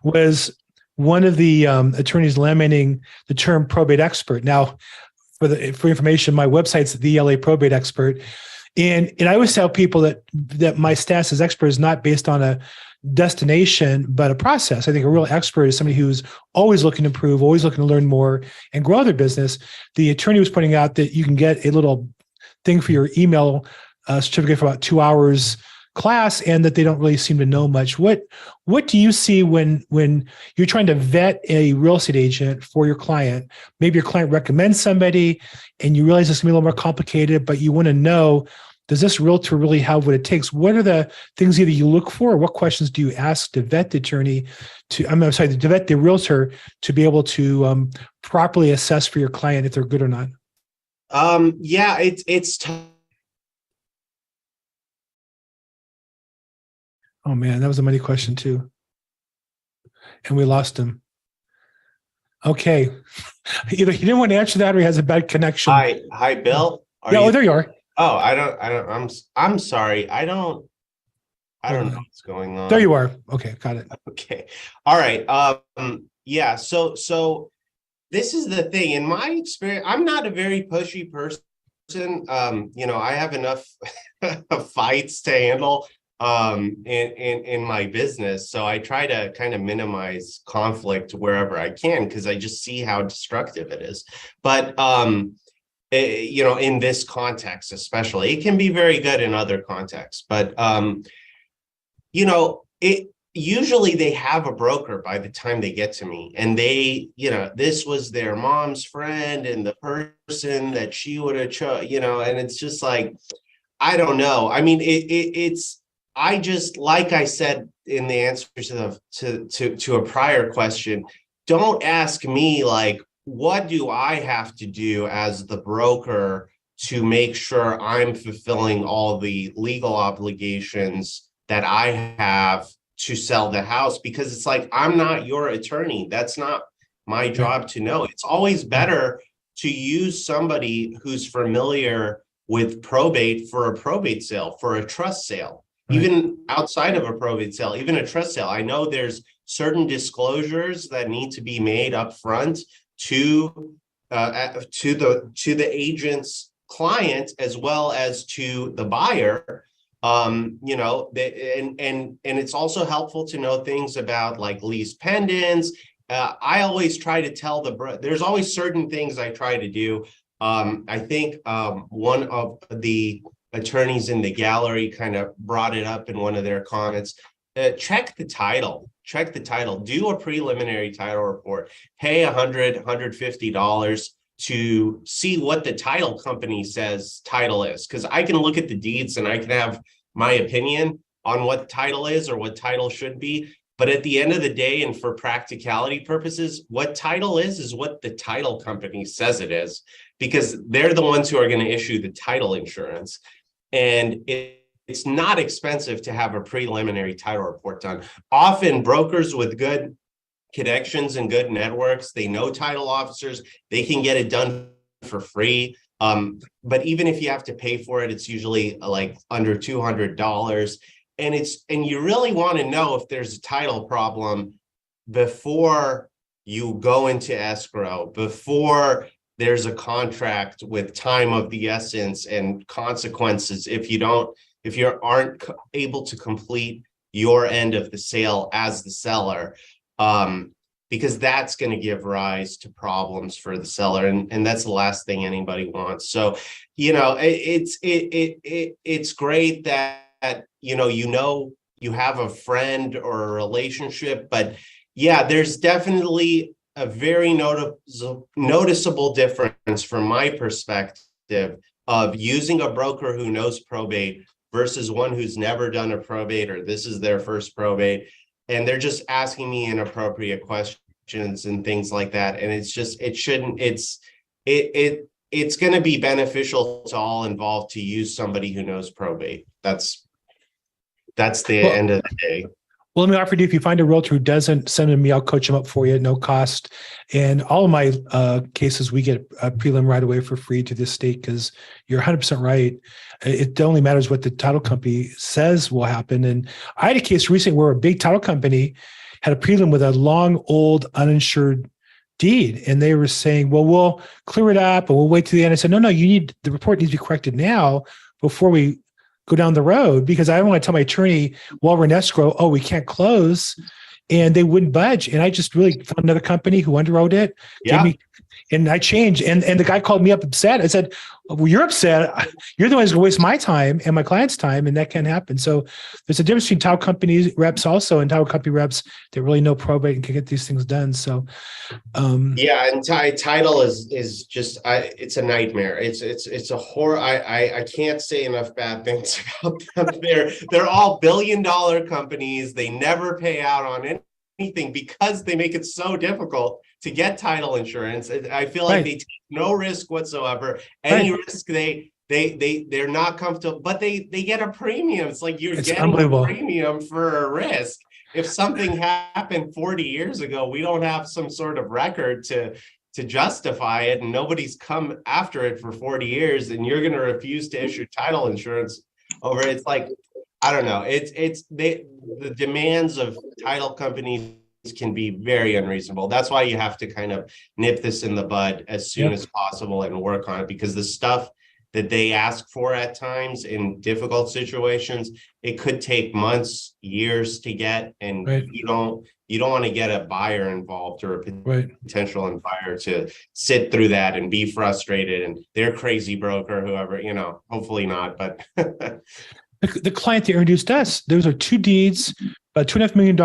was one of the attorneys lamenting the term probate expert. Now, for information, my website's the LAProbate expert. And I always tell people that my status as expert is not based on a destination, but a process. I think a real expert is somebody who's always looking to improve, always looking to learn more and grow their business. The attorney was pointing out that you can get a little thing for your email certificate for about 2 hours class, and that they don't really seem to know much. What do you see when you're trying to vet a real estate agent for your client? Maybe your client recommends somebody and you realize it's gonna be a little more complicated, but you want to know, does this realtor really have what it takes? What are the things either you look for, or what questions do you ask to vet the attorney to vet the realtor to be able to properly assess for your client if they're good or not? It's tough. Oh man, that was a money question too. And we lost him. Okay. Either he didn't want to answer that or he has a bad connection. Hi, Bill. There you are. Oh, I'm sorry. I don't know what's going on. There you are. Okay, got it. Okay. All right. So this is the thing. In my experience, I'm not a very pushy person I have enough fights to handle in my business. So I try to kind of minimize conflict wherever I can, because I just see how destructive it is. But in this context, especially, it can be very good in other contexts. But it usually they have a broker by the time they get to me, and this was their mom's friend and the person that she would have and it's just like, I don't know. I mean, I just, like I said in the answer to a prior question, don't ask me like, what do I have to do as the broker to make sure I'm fulfilling all the legal obligations that I have to sell the house? Because it's like, I'm not your attorney. That's not my job to know. It's always better to use somebody who's familiar with probate for a probate sale, for a trust sale, even outside of a probate sale, even a trust sale. I know there's certain disclosures that need to be made up front to the agent's client as well as to the buyer. And it's also helpful to know things about like lease pendants. I always try to tell there's always certain things I try to do. I think one of the attorneys in the gallery kind of brought it up in one of their comments. Check the title, do a preliminary title report, pay $150 to see what the title company says title is. Because I can look at the deeds and I can have my opinion on what title is or what title should be. But at the end of the day, and for practicality purposes, what title is what the title company says it is, because they're the ones who are going to issue the title insurance. And it's not expensive to have a preliminary title report done. Often brokers with good connections and good networks, they know title officers, they can get it done for free. But even if you have to pay for it, it's usually like under $200. And you really want to know if there's a title problem before you go into escrow, before there's a contract with time of the essence and consequences if you aren't able to complete your end of the sale as the seller, because that's going to give rise to problems for the seller, and that's the last thing anybody wants. So, it's great that you have a friend or a relationship, but yeah, there's definitely a very noticeable difference from my perspective of using a broker who knows probate versus one who's never done a probate, or this is their first probate, and they're just asking me inappropriate questions and things like that. And it's going to be beneficial to all involved to use somebody who knows probate. That's the end of the day. Well, let me offer you, if you find a realtor who doesn't, send them to me. I'll coach them up for you at no cost. And all of my cases, we get a prelim right away for free to this state, because you're 100% right. It only matters what the title company says will happen. And I had a case recently where a big title company had a prelim with a long, old, uninsured deed. And they were saying, well, we'll clear it up and we'll wait till the end. I said, no, the report needs to be corrected now before we go down the road, because I don't want to tell my attorney while we're in escrow, oh, we can't close, and they wouldn't budge. And I just really found another company who underwrote it. Yeah. And I changed. And the guy called me up upset. I said, well, you're upset. You're the one who's going to waste my time and my client's time, and that can't happen. So there's a difference between title company reps also and title company reps that really know probate and can get these things done. So yeah, and title is just it's a nightmare. It's a horror. I can't say enough bad things about them. They're all billion-dollar companies. They never pay out on anything because they make it so difficult to get title insurance. I feel like they take no risk whatsoever. Any risk they're not comfortable, but they get a premium. It's like it's getting a premium for a risk. If something happened 40 years ago, we don't have some sort of record to justify it, and nobody's come after it for 40 years, and you're going to refuse to issue title insurance over it. It's like, I don't know. The demands of title companies can be very unreasonable. That's why you have to kind of nip this in the bud as soon as possible and work on it, because the stuff that they ask for at times in difficult situations, it could take months, years to get, and Right. you don't want to get a buyer involved or a Right. potential buyer to sit through that and be frustrated and they're crazy broker, whoever, hopefully not, but The client that introduced us, those are 2 deeds, about $2.5 million.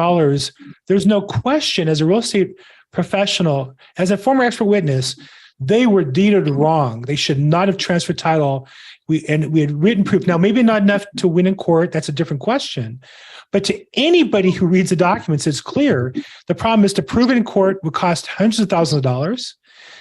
There's no question, as a real estate professional, as a former expert witness, they were deeded wrong. They should not have transferred title. We had written proof. Now, maybe not enough to win in court. That's a different question. But to anybody who reads the documents, it's clear. The problem is to prove it in court would cost hundreds of thousands of dollars.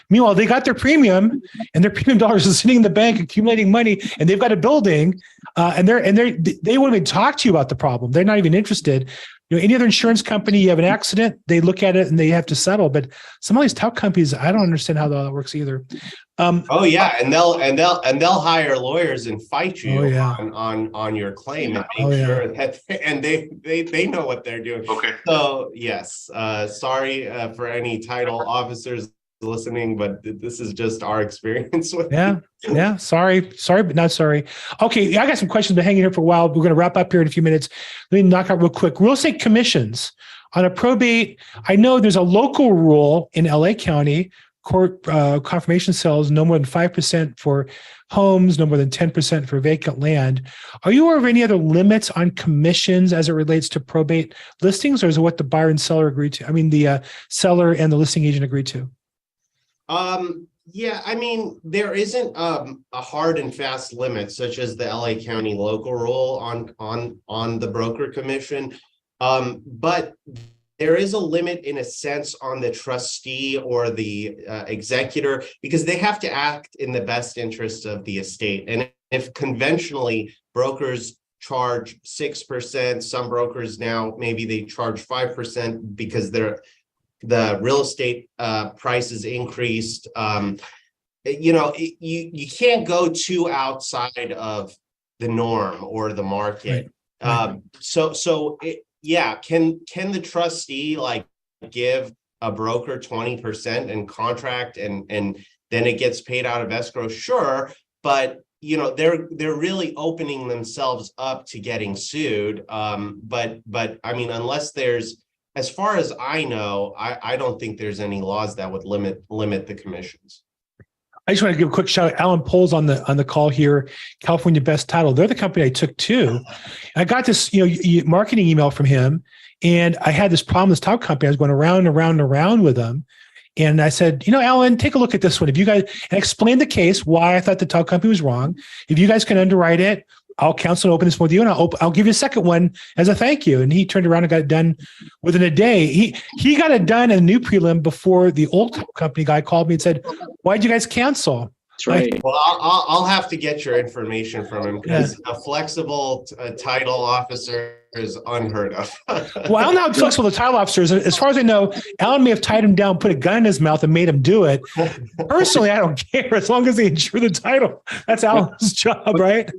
Meanwhile, they got their premium, and their premium dollars is sitting in the bank accumulating money, and they've got a building, and they won't even talk to you about the problem. They're not even interested. Any other insurance company, you have an accident, they look at it and they have to settle. But some of these top companies, I don't understand how that works either. Oh yeah, and they'll hire lawyers and fight you on your claim and make sure that and they know what they're doing. Okay. So yes, sorry for any title officers listening, but this is just our experience with sorry but not sorry. Okay, I got some questions been hanging here for a while. We're going to wrap up here in a few minutes. Let me knock out real quick. Real estate commissions on a probate. I know there's a local rule in LA County. Court confirmation sales no more than 5% for homes, no more than 10% for vacant land. Are you aware of any other limits on commissions as it relates to probate listings, or is it what the buyer and seller agreed to? I mean, the seller and the listing agent agreed to. Yeah, I mean, there isn't a hard and fast limit such as the LA County local rule on the broker commission. But there is a limit in a sense on the trustee or the executor, because they have to act in the best interest of the estate. And if conventionally brokers charge 6%, some brokers now, maybe they charge 5% because the real estate prices increased. You can't go too outside of the norm or the market. Right. Can the trustee give a broker 20% in contract and then it gets paid out of escrow? Sure, but they're really opening themselves up to getting sued. But I mean, unless there's, as far as I know, I don't think there's any laws that would limit the commissions. I just want to give a quick shout out. Alan Pohl's on the call here, California Best Title. They're the company I took too. I got this marketing email from him, and I had this problem. This title company, I was going around and around and around with them. And I said, Alan, take a look at this one. If you guys, and explain the case, why I thought the title company was wrong. If you guys can underwrite it, I'll counsel and open this with you, and I'll give you a second one as a thank you. And he turned around and got it done within a day. He got it done in a new prelim before the old company guy called me and said, "Why'd you guys cancel?" That's right. Well, I'll have to get your information from him, because a flexible title officer is unheard of. Well, I don't know how flexible the title officer is. As far as I know, Alan may have tied him down, put a gun in his mouth, and made him do it. Personally, I don't care, as long as they insure the title. That's Alan's job, right?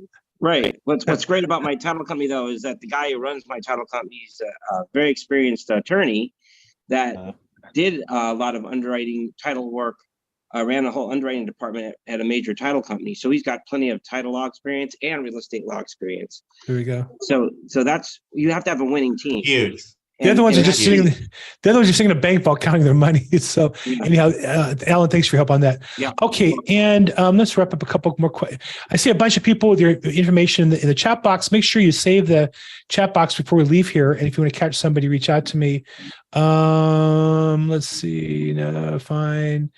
Right. What's great about my title company, though, is that the guy who runs my title company is a very experienced attorney that did a lot of underwriting title work, ran a whole underwriting department at a major title company. So he's got plenty of title law experience and real estate law experience. There we go. So that's, you have to have a winning team. Huge. The other ones are just sitting. The other ones are sitting in a bank vault counting their money. So anyhow, Alan, thanks for your help on that. Yeah. Okay, and let's wrap up a couple more questions. I see a bunch of people with your information in the chat box. Make sure you save the chat box before we leave here. And if you want to catch somebody, reach out to me. Let's see. No, fine.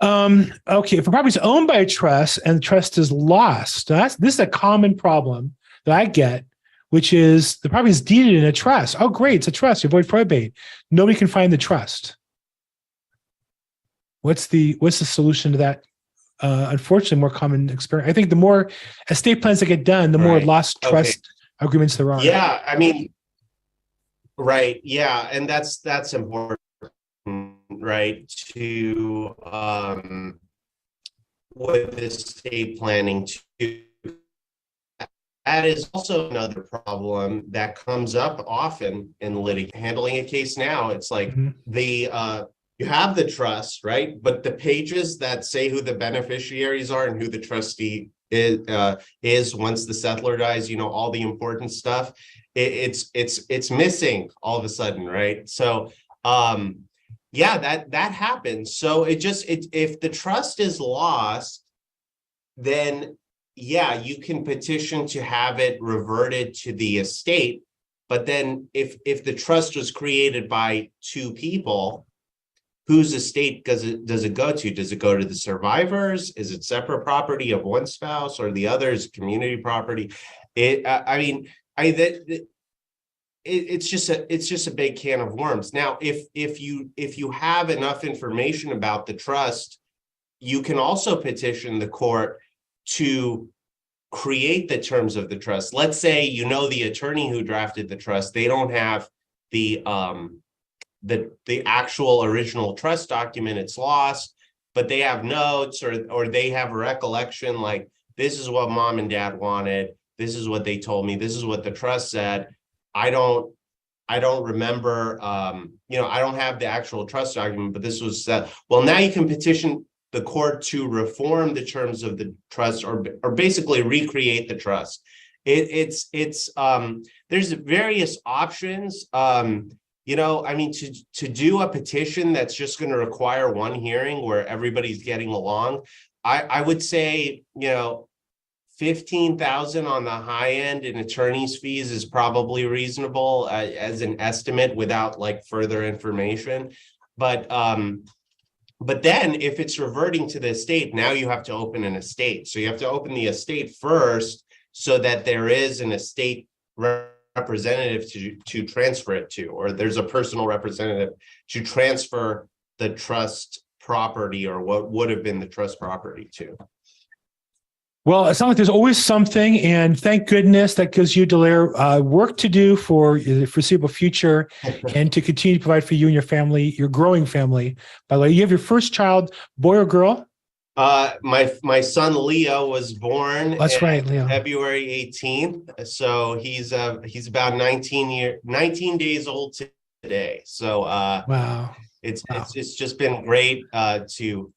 Okay, if a property is owned by a trust and the trust is lost, this is a common problem that I get, which is the property is deeded in a trust. Oh, great, it's a trust. You avoid probate. Nobody can find the trust. What's the solution to that? Unfortunately, more common experience. I think the more estate plans that get done, the more lost trust agreements there are. Yeah, I mean, right. Yeah, and that's important, right? To with estate planning too. That is also another problem that comes up often in handling a case now. It's like the you have the trust, right? But the pages that say who the beneficiaries are and who the trustee is once the settlor dies, all the important stuff, it's missing all of a sudden, right? So yeah, that happens. So if the trust is lost, then yeah, you can petition to have it reverted to the estate. But then if the trust was created by two people, whose estate does it go to? Does it go to the survivors? Is it separate property of one spouse, or the other is community property? It's just a big can of worms. Now, if you have enough information about the trust, you can also petition the court to create the terms of the trust. Let's say the attorney who drafted the trust, they don't have the actual original trust document, it's lost, but they have notes or they have a recollection, like, this is what mom and dad wanted, this is what they told me, this is what the trust said. I don't remember, I don't have the actual trust document, but this was said. Well, now you can petition the court to reform the terms of the trust, or basically recreate the trust. There's various options. To do a petition that's just going to require one hearing where everybody's getting along, I would say, $15,000 on the high end in attorney's fees is probably reasonable as an estimate without like further information. But then if it's reverting to the estate, now you have to open an estate. So you have to open the estate first so that there is an estate representative to transfer it to, or there's a personal representative to transfer the trust property, or what would have been the trust property, to. Well, it sounds like there's always something, and thank goodness that gives you, Dilair, work to do for the foreseeable future and to continue to provide for you and your family, your growing family. By the way, you have your first child, boy or girl? My son Leo was born. That's right, Leo. February 18th. So he's about 19 days old today. So wow. It's just been great to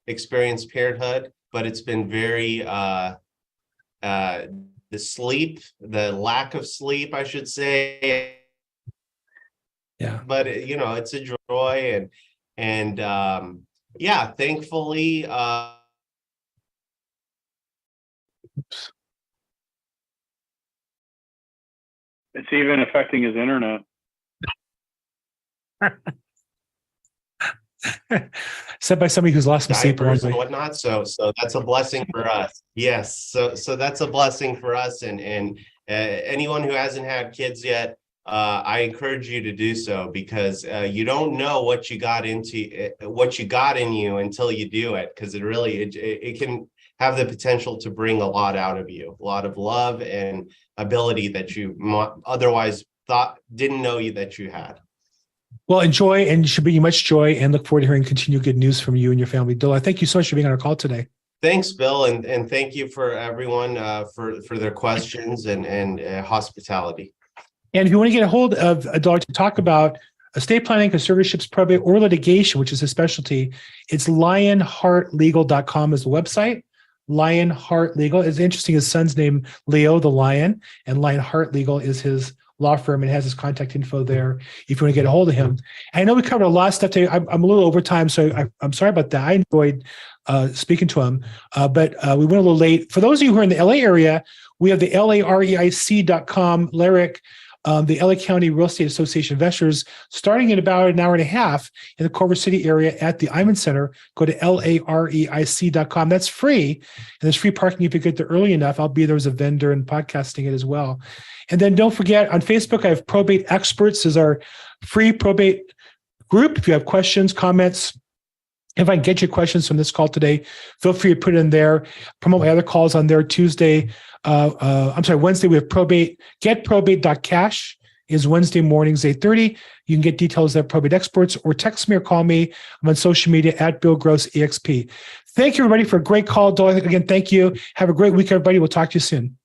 experience parenthood. But it's been very the lack of sleep, I should say. Yeah. But it's a joy, and yeah, thankfully. It's even affecting his internet. Said by somebody who's lost some sleep and whatnot. So that's a blessing for us. Yes. So that's a blessing for us. And anyone who hasn't had kids yet, I encourage you to do so, because you don't know what you got in you until you do it. Because it can have the potential to bring a lot out of you, a lot of love and ability that you otherwise didn't know that you had. Well, enjoy, and you should bring you much joy, and look forward to hearing continued good news from you and your family. Dilair, thank you so much for being on our call today. Thanks, Bill, and thank you for everyone for their questions and hospitality. And if you want to get a hold of Dilair to talk about estate planning, conservatorships, probate, or litigation, which is his specialty, it's lionheartlegal.com is the website. Lionheart Legal. It's interesting, his son's name, Leo the Lion, and Lionheart Legal is his law firm, and has his contact info there if you want to get a hold of him. I know we covered a lot of stuff today. I'm a little over time, so I'm sorry about that. I enjoyed speaking to him, but we went a little late. For those of you who are in the LA area, we have the LAProbate.com, LARIC, the LA County Real Estate Association Investors, starting in about an hour and a half in the Culver City area at the Iman Center. Go to LAREIC.com. That's free, and there's free parking if you get there early enough. I'll be there as a vendor and podcasting it as well. And then don't forget, on Facebook, I have Probate Experts as our free probate group. If you have questions, comments, if I can get your questions from this call today, feel free to put it in there. Promote my other calls on there. Wednesday, we have probate. Getprobate.cash is Wednesday mornings, 8:30. You can get details at Probate Experts, or text me or call me. I'm on social media at Bill Gross EXP. Thank you, everybody, for a great call. Again, thank you. Have a great week, everybody. We'll talk to you soon.